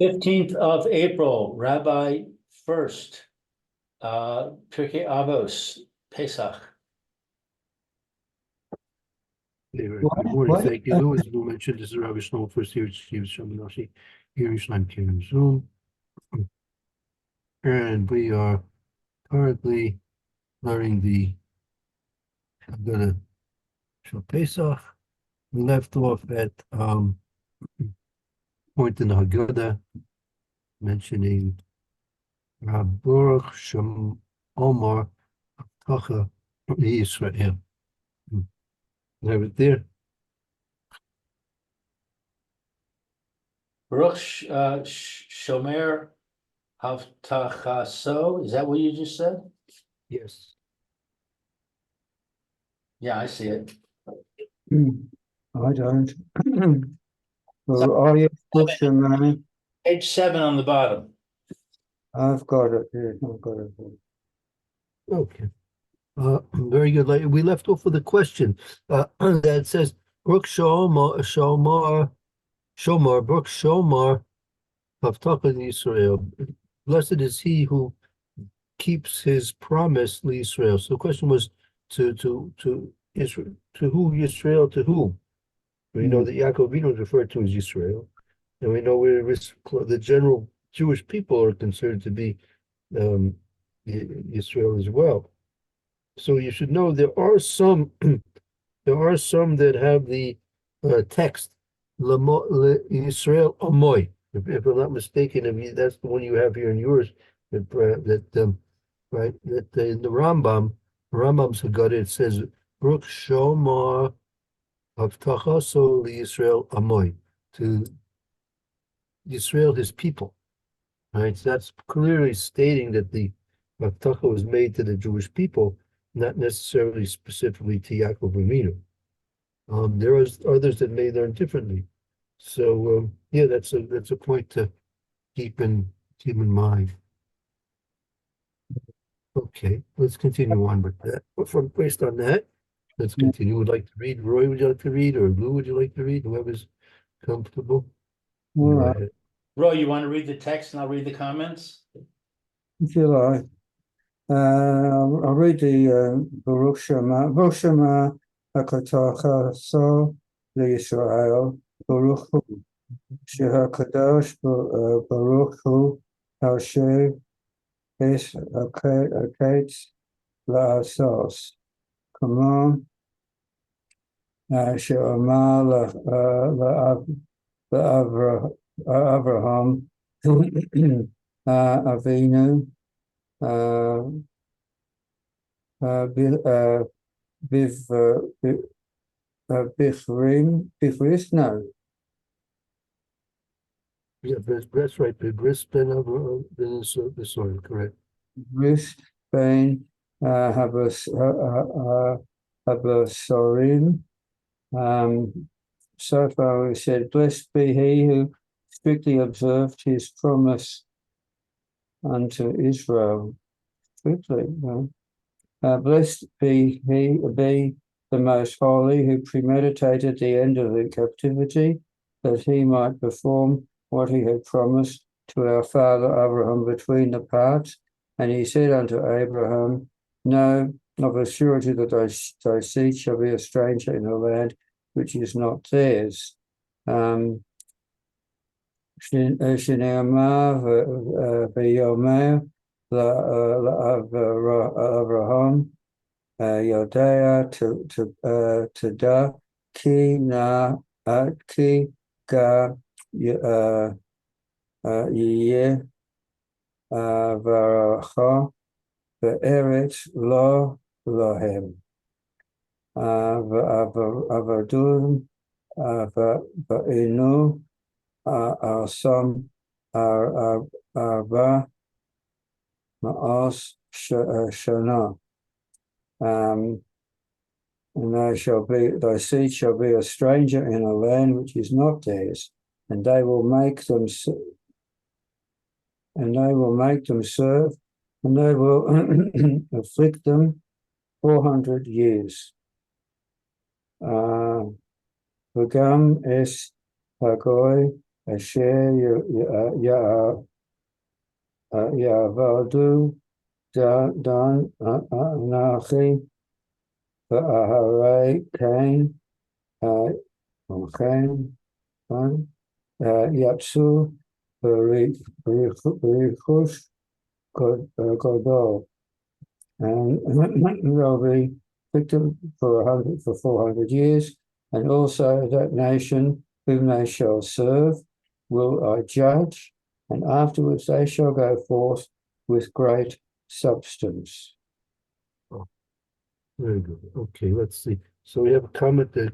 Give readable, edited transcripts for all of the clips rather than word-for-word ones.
15th of April, Rabbi Furst, Pierke Avos, Pesach. Good morning. Thank you. As Lou mentioned, this is Rabbi Shlomo Furst here at Steve Shaminoshi here in Yerushalayim Zoom. And we are currently learning the Haggadah Shal Pesach. We left off at point in the Haggadah mentioning Baruch Shem Omar Avtacha Yisrael. Have it there. Baruch Shomer Havtachaso, is that what you just said? Yes. Yeah, I see it. I don't. Well, are you pushing, man? Page 7 on the bottom. I've got it here. I've got it here. Okay. Very good. We left off with a question that says, Brooke Shomar, Brooke Shomar, Havtachah Israel. Blessed is he who keeps his promise to Israel. So the question was to Israel, to who Israel, to whom? We know that Yaakov Avinu is referred to as Israel, and we know the general Jewish people are considered to be Israel as well. So you should know there are some that have the text Israel Amoy. If I'm not mistaken, that's the one you have here in yours. Right? That in the Rambam's Haggadah, it says Brooke Shomar Avtacha so Israel Amoy, to Israel his people. Right? So that's clearly stating that the Avtacha was made to the Jewish people, not necessarily specifically to Yaakov Avinu. There are others that may learn differently. So yeah, that's a point to keep in mind. Okay, let's continue on with that. Based on that, let's continue. Would like to read? Roy, would you like to read? Or Lou, would you like to read? Whoever's comfortable. All right. Roy, you want to read the text and I'll read the comments? If you like. I'll read the Baruch Shema. Baruch Shema HaKatacha So L'Yisrael Baruch Hu Shehakadosh Baruch Hu Hashem Es Akates La'asos Kamon She'amar La'Avraham Avinu Bifris, no. Yeah, that's right. Bris ben Avraham, correct. Bris ben Habasorim. So far we said, blessed be he who strictly observed his promise unto Israel. Strictly, no. Blessed be he, be the most holy, who premeditated the end of the captivity, that he might perform what he had promised to our father Abraham between the parts. And he said unto Abraham, know of a surety that thy seed shall be a stranger in a land which is not theirs. Shnei v'yomer Abraham Yodea to da ki na ki ga yeh v'aracha ve'eretz lo lohem v'avadum v'inu Asam Arba Ma'as Shana. And thy seed shall be a stranger in a land which is not theirs, and they will make them serve, and they will afflict them 400 years. V'gam es Hagoy Asher Ya'avadu Dan Anachi Va'aharei Kain Kain Yapsu Barichush Godol, and they'll be victim for 400 years, and also that nation whom they shall serve will I judge, and afterwards they shall go forth with great substance. Very good. Okay, let's see. So we have a comment that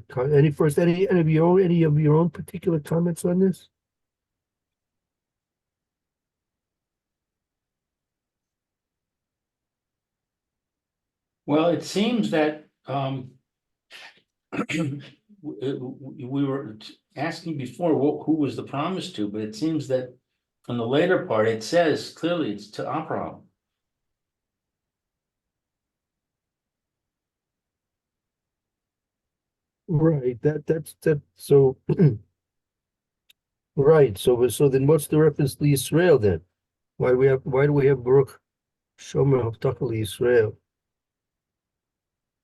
any of your own particular comments on this? Well, it seems that we were asking before who was the promise to, but it seems that on the later part, it says clearly it's to Abraham. Right, that's so right. So then what's the reference to Israel then? Why do we have Baruch Shomer Havtachah Israel?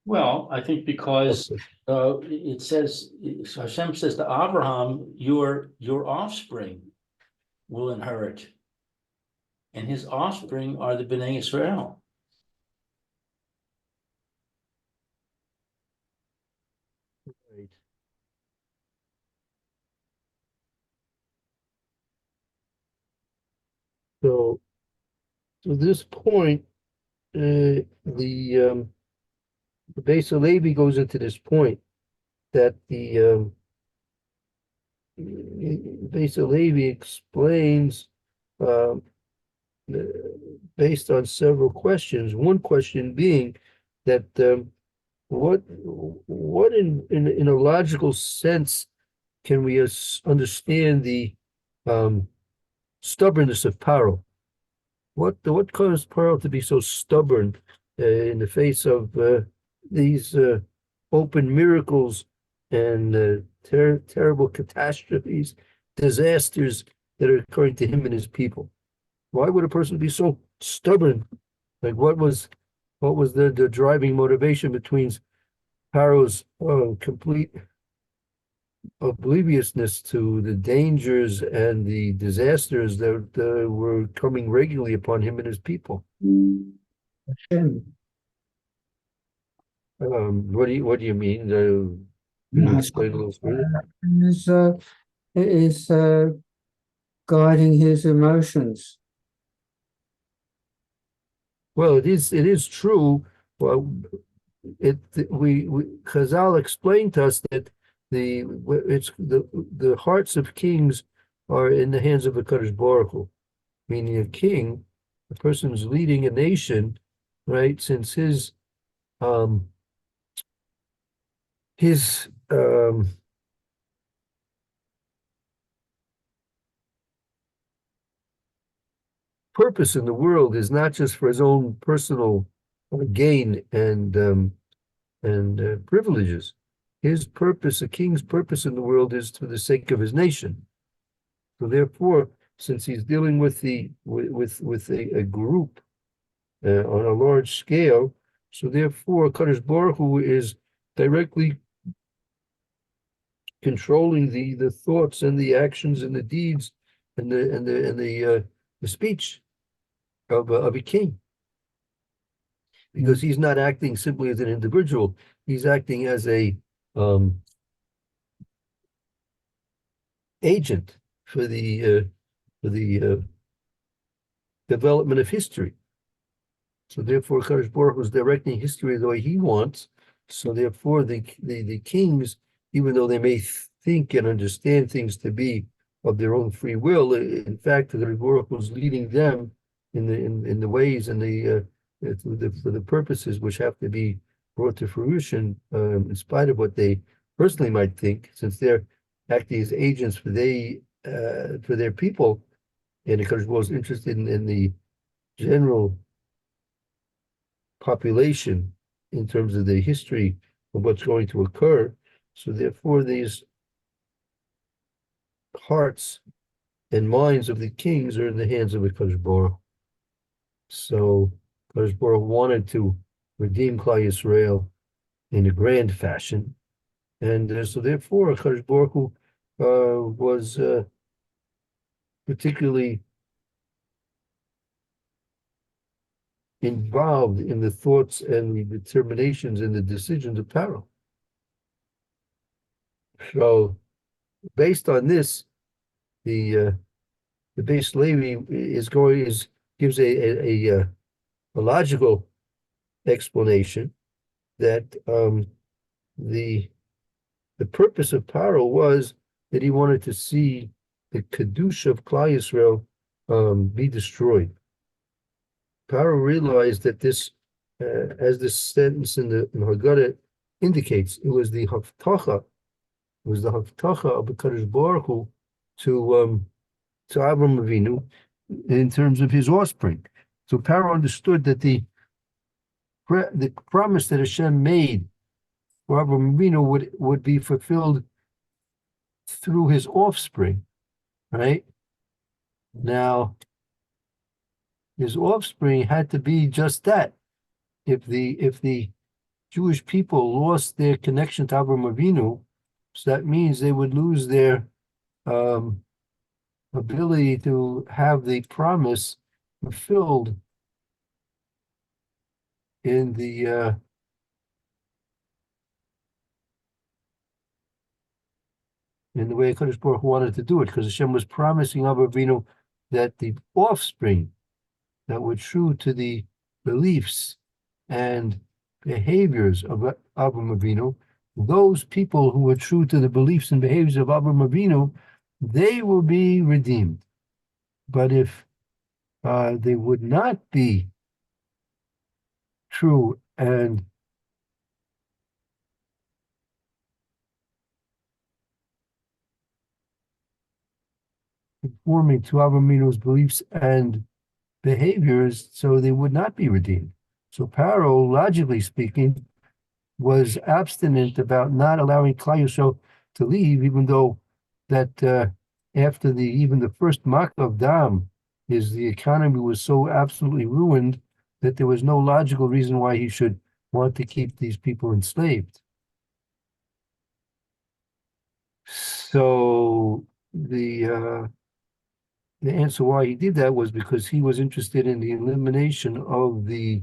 Well, I think because it says, Hashem says to Abraham, your offspring will inherit. And his offspring are the Bnei Israel. Right. So to this point, the Beis Halevi goes into this point that the Beis Halevi explains based on several questions. One question being that what in a logical sense can we understand the stubbornness of Paro? What caused Paro to be so stubborn in the face of these open miracles and terrible catastrophes, disasters that are occurring to him and his people? Why would a person be so stubborn? Like what was the driving motivation between Paro's complete obliviousness to the dangers and the disasters that were coming regularly upon him and his people? Hashem. What do you mean? Can you explain a little further? It is guiding his emotions. Well, it is true. Well, we Chazal explained to us that the hearts of kings are in the hands of the Kadosh Baruch Hu, meaning a king, a person who's leading a nation, right? Since his purpose in the world is not just for his own personal gain and privileges. His purpose, a king's purpose in the world, is for the sake of his nation. So therefore, since he's dealing with a group on a large scale, so therefore, Kadosh Baruch Hu is directly controlling the thoughts and the actions and the deeds and the speech of a king, because he's not acting simply as an individual; he's acting as a agent for the development of history. So therefore, Kadosh Baruch Hu is directing history the way he wants. So therefore, the kings, even though they may think and understand things to be of their own free will, in fact, Kadosh Baruch Hu is leading them in the ways and for the purposes which have to be brought to fruition, in spite of what they personally might think, since they're acting as agents for their people, and Kadosh Baruch Hu is interested in the general population in terms of the history of what's going to occur. So therefore, these hearts and minds of the kings are in the hands of Hakadosh Baruch. So Hakadosh Baruch wanted to redeem Klal Yisrael in a grand fashion, and so therefore Hakadosh Baruch Hu, was particularly involved in the thoughts and the determinations and the decisions of Pharaoh. So, based on this, the base Levi gives a logical explanation that the purpose of Pharaoh was that he wanted to see the kedusha of Klal Yisrael be destroyed. Pharaoh realized that this, as this sentence in Haggadah indicates, it was the haftacha of the Kadosh Baruch Hu to Avram Avinu in terms of his offspring. So Pharaoh understood that the promise that Hashem made for Avram Avinu would be fulfilled through his offspring, right? Now, his offspring had to be just that. If the Jewish people lost their connection to Avram Avinu, so that means they would lose their ability to have the promise fulfilled in the way Kadosh Baruch Hu wanted to do it, because Hashem was promising Avram Avinu that the offspring that were true to the beliefs and behaviors of Avram Avinu, those people who were true to the beliefs and behaviors of Avram Avinu, they will be redeemed. But if they would not be true and conforming to Avram Avinu's beliefs and behaviors, so they would not be redeemed. So Pharaoh, logically speaking, was abstinent about not allowing Klal Yisrael to leave, even though that after even the first Mak of Dam, the economy was so absolutely ruined that there was no logical reason why he should want to keep these people enslaved. So the answer why he did that was because he was interested in the elimination of the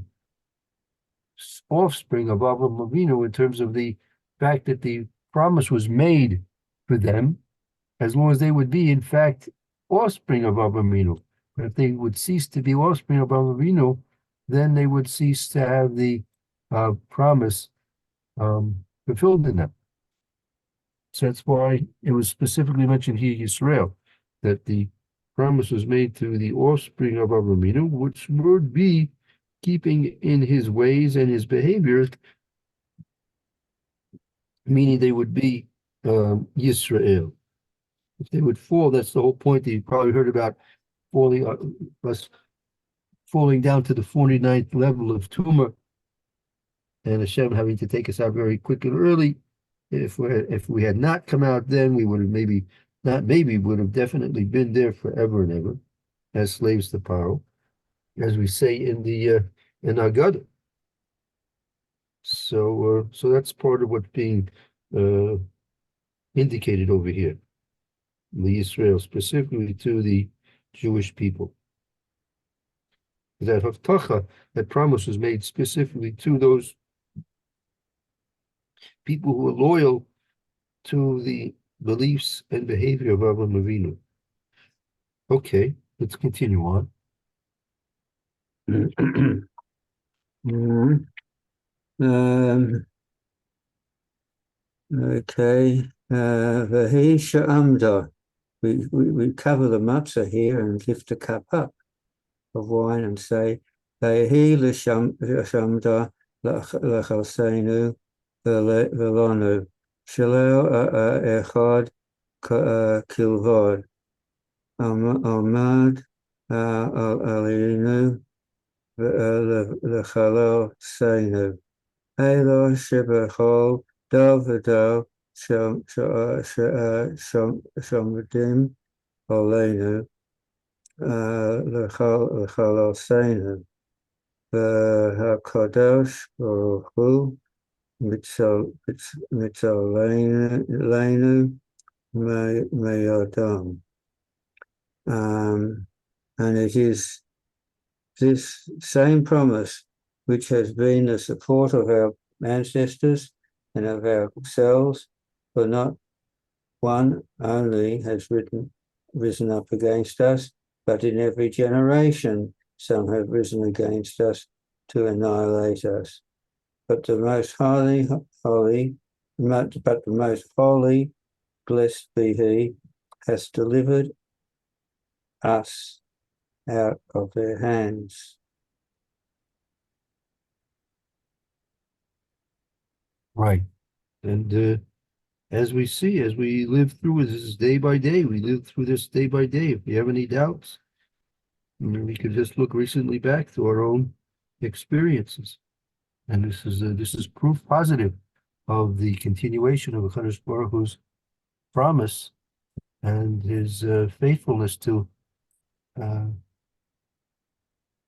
offspring of Avram Avinu, in terms of the fact that the promise was made for them, as long as they would be, in fact, offspring of Avram Avinu. But if they would cease to be offspring of Avram Avinu, then they would cease to have the promise fulfilled in them. So that's why it was specifically mentioned here, Yisrael, that the promise was made to the offspring of Avram Avinu, which would be keeping in his ways and his behaviors, meaning they would be Yisrael. If they would fall, that's the whole point that you probably heard about, falling down to the 49th level of Tumah, and Hashem having to take us out very quick and early. If we had not come out then, we would have would have definitely been there forever and ever as slaves to Paro, as we say in Haggadah. So that's part of what's being indicated over here, the Israel, specifically to the Jewish people. That Haftacha, that promise was made specifically to those people who are loyal to the beliefs and behavior of Avram Avinu. Okay, let's continue on. Okay, Vahi Sha'amda. We cover the matzah here and lift a cup up of wine and say, Vahi L'Shamda L'Chalseinu V'Lonu Shalel Echad Kilvod Almad Alinu L'Chalel Seinu Elo Shebechol Dov V'Dov Shomadim Olenu, Lecholosenu, HaKadosh Baruch Hu, Mitzolenu, Mayodam. And it is this same promise which has been the support of our ancestors and of ourselves, for not one only has risen up against us, but in every generation some have risen against us to annihilate us. But the most holy, blessed be He, has delivered us out of their hands. Right. And as we see, as we live through this day by day, we live through this day by day. If you have any doubts, we could just look recently back to our own experiences. And this is proof positive of the continuation of HaKadosh Baruch Hu's promise and his faithfulness to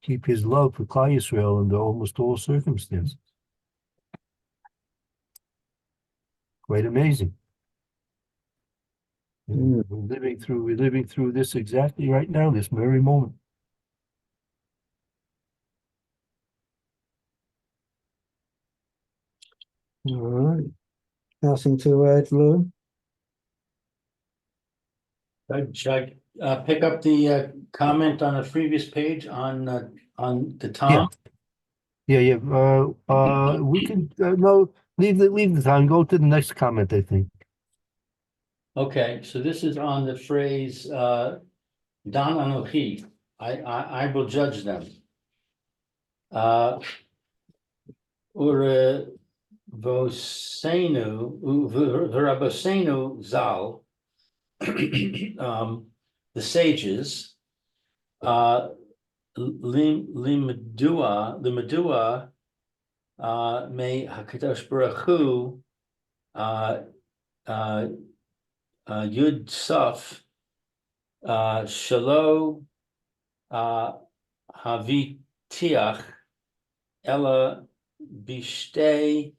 keep his love for Klal Yisrael under almost all circumstances. Quite amazing. Mm. We're living through this exactly right now, this very moment. All right. Nothing to add, Lou? Should I pick up the comment on the previous page on the Tom? Yeah. We can no leave the time. Go to the next comment. I think. Okay, so this is on the phrase Dan Anochi. I will judge them. Ure Vosenu Verabosenu Zal, the sages, Limedua May Hakadosh Baruch Hu Yud Saf Shalo Havitiach Ella Bishte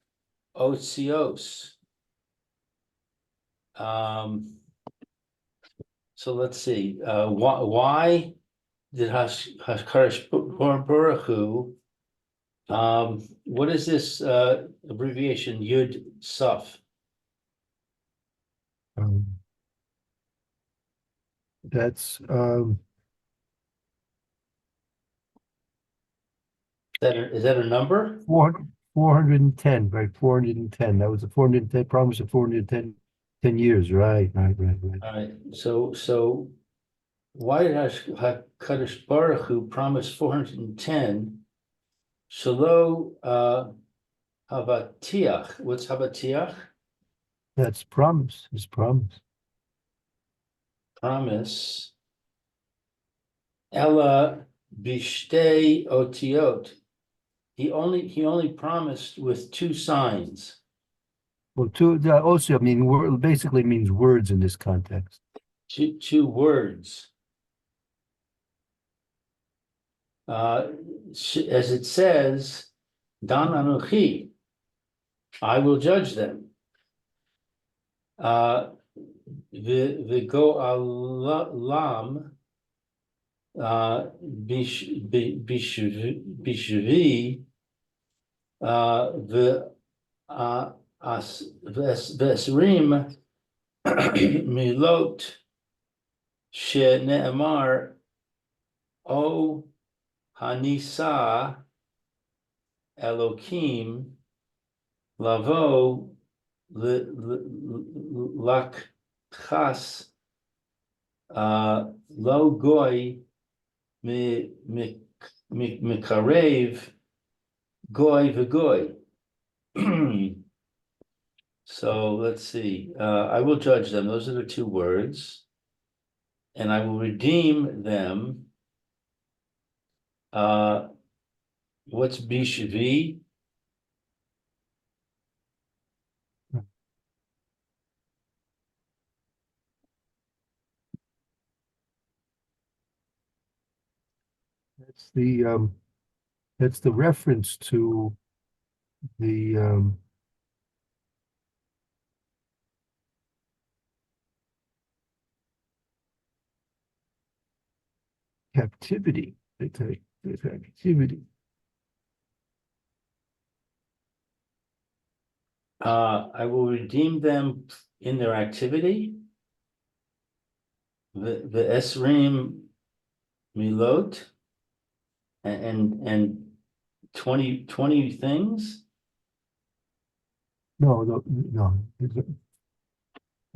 Otzios. So let's see. Why did Hakadosh Baruch Hu? What is this abbreviation? Yud Saf. That's Is that a number? 410, right? 410. That was the 410 promise of 410 years. Right. All right. So why did Hakadosh Baruch Hu promise 410? Shalo Havatiach. What's Havatiach? That's promise. His promise. Promise. Ella Bishte Otiot. He only promised with two signs. Well, also, I mean, basically means words in this context. Two words. As it says, Dan Anochi, I will judge them. The go alam bishvi the vesrim milot shene'emar o hanisa Elokim lavo lakchas lo goy mikarev goy v'goy. So let's see. I will judge them. Those are the two words, and I will redeem them. What's bishvi? that's the reference to the captivity. The captivity. I will redeem them in their activity. The Esrim Milot and 20 things. No. Go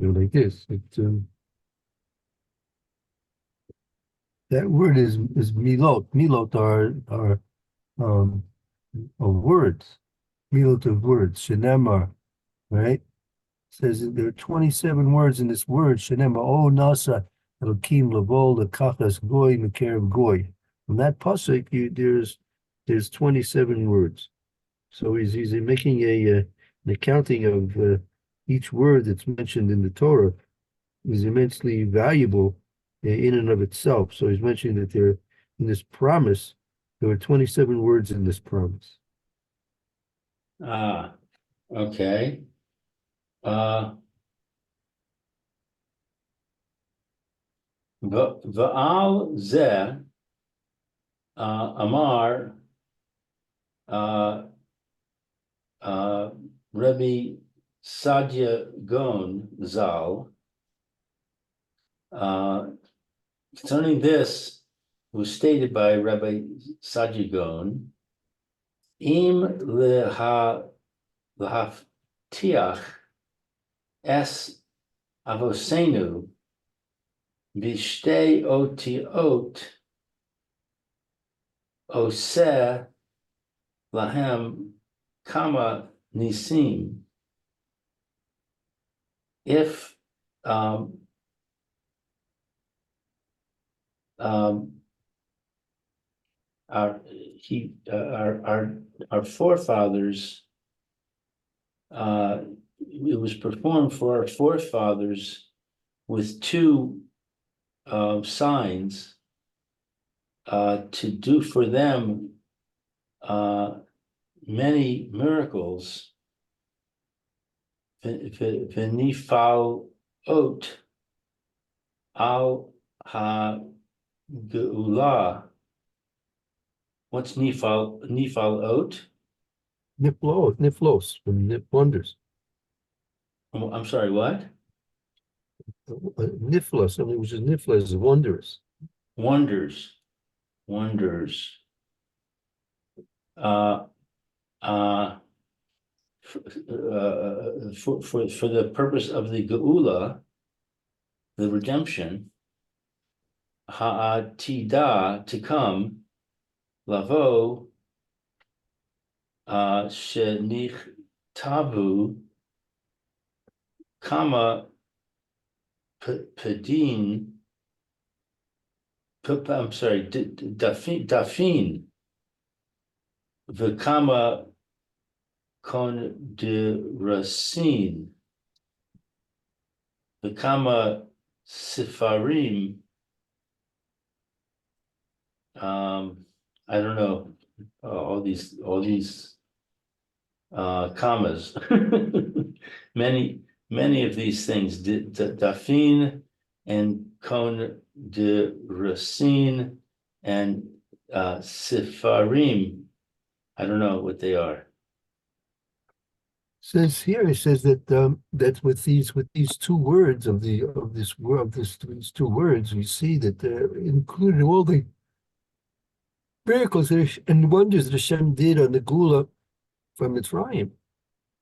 like this. That word is milot. Milot are of words. Milot of words. Shenemar, right? Says there are 27 words in this word. Shenemar. Oh nasa elokim lavol lekachas goy mekerev goy. From that pasuk, there's 27 words. So he's making an accounting of each word that's mentioned in the Torah is immensely valuable in and of itself. So he's mentioning that there, in this promise, there were 27 words in this promise. Okay. Va'al zeh Amar Rabbi Sadia Gon Zal. Concerning this, was stated by Rabbi Sadia Gon, Im lehaftiach es avosenu b'shtei otiot oseh lahem kama nisim. If our forefathers, it was performed for our forefathers with two signs to do for them many miracles. V'nifal ot al ha geula. What's nifal ot? Niflos, from wonders. I'm sorry, what? Niflos, which is niflos, is wondrous. Wonders. For the purpose of the geula, the redemption, ha'atida, to come, lavo, shenichtavu, kama pedin, I'm sorry, dafin, v'kama kon de racine, v'kama sifarim. I don't know, all these commas. many of these things, dafin and kon de racine and sifarim. I don't know what they are. Says here, it says that that with these two words of these two words, we see that they're included all the miracles and wonders that Hashem did on the Gula from Mitzrayim.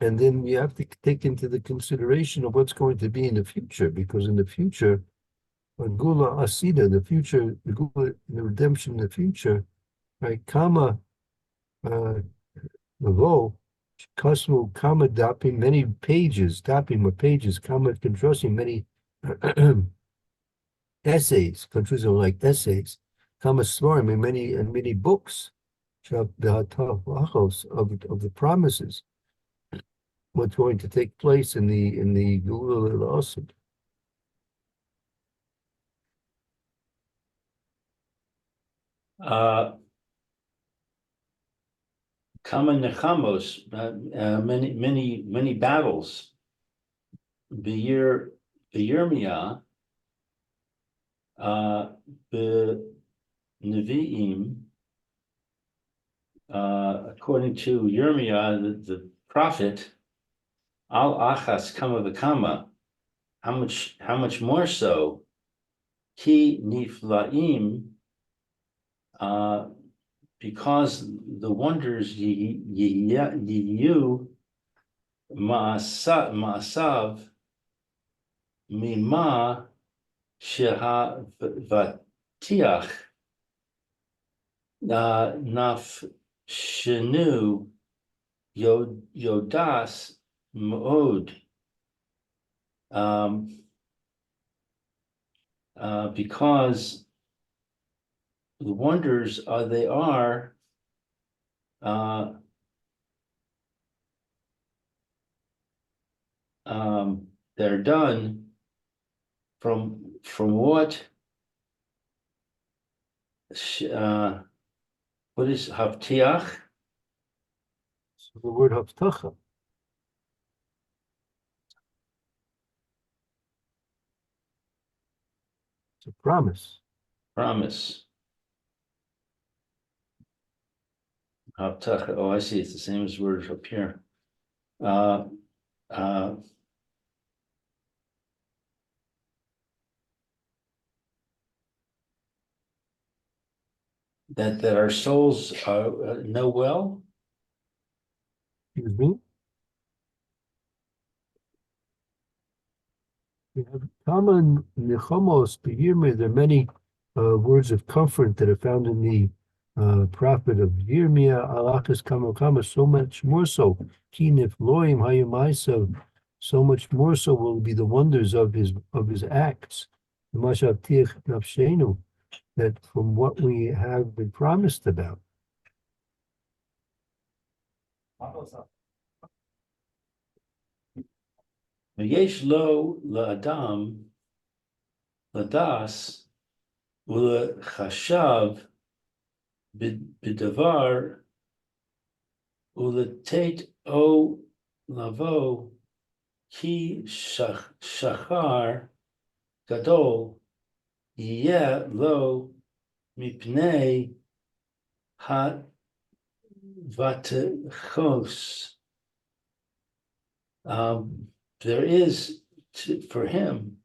And then we have to take into the consideration of what's going to be in the future, because in the future, on Gula Asida, the future, the Gula, the redemption in the future, right? Kama Mavo, Kosmo Kama Dapim, many pages, Dapim of pages, Kama Contrusting, many essays, Contrusting like essays, Kama Svarim, and many books of the promises, what's going to take place in the Gula Asid. Kama nechamos, many battles. B'Yirmiyah, b'Nevi'im, according to Yirmiyah, the prophet, al achas kama v'kama, how much more so, ki niflaim, because the wonders yiyu ma'asav mima sheha vatiach naf shenu yodas mo'od, because the wonders they are they're done from what is havtiach? So the word haftacha. It's a promise. Promise. Havtacha. Oh, I see. It's the same as word up here. That our souls know well. Excuse me. We have common nechamos b'Yirmiyah. There are many words of comfort that are found in the prophet of Yirmiyah. Alakas kama, so much more so. Ki nifloim hayumaisa, so much more so will be the wonders of his acts. Mashavtiach nafshenu, that from what we have been promised about. Yesh lo la'adam ladas ulechashav b'davar uletet o lavo ki shachar gadol yeh lo mipnei ha-vatechos. There is for him,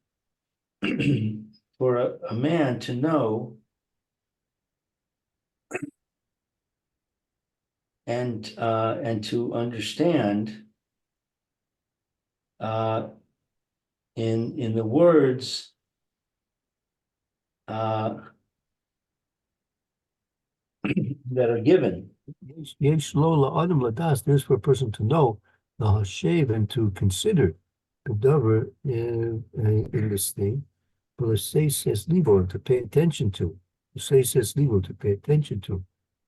for a man to know and to understand in the words that are given. Yesh lo la'adam ladas, there's for a person to know, lahashev, and to consider the davar in this thing. But say says libo, to pay attention to. Say says libo, to pay attention to.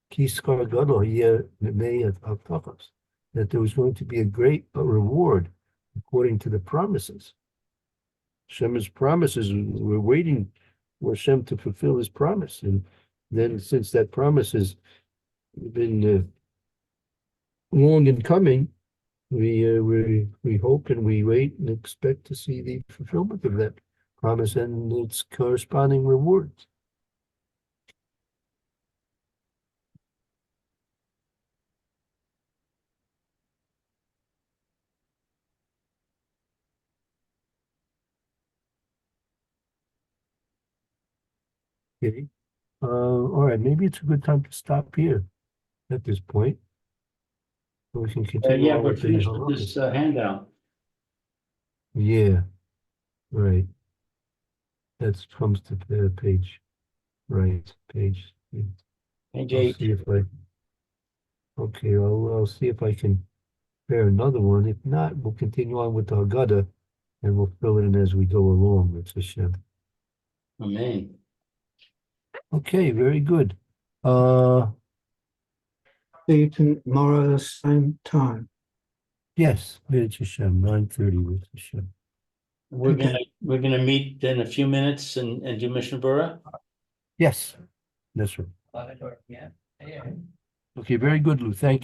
Ki skar gadol yeh mimei havtachos, that there was going to be a great reward according to the promises. Shem's promises, we're waiting for Shem to fulfill his promise, and then since that promise has been long in coming, we hope and we wait and expect to see the fulfillment of that promise and its corresponding rewards. Okay. All right, maybe it's a good time to stop here at this point. So we can continue Yeah, on we're with the finished with this halachas. handout. Yeah, right. That comes to the page. Right, page. Page I'll 8. see if okay, I'll see if I can prepare another one. If not, we'll continue on with the Haggadah and we'll fill in as we go along. It's Hashem. Amen. Okay, very good. See you tomorrow at the same time. Yes, it's Hashem, 9:30 with Hashem. We're Okay. gonna meet in a few minutes and do Mishnah Berurah. Yes, that's right. Okay, very good, Lou. Thank you.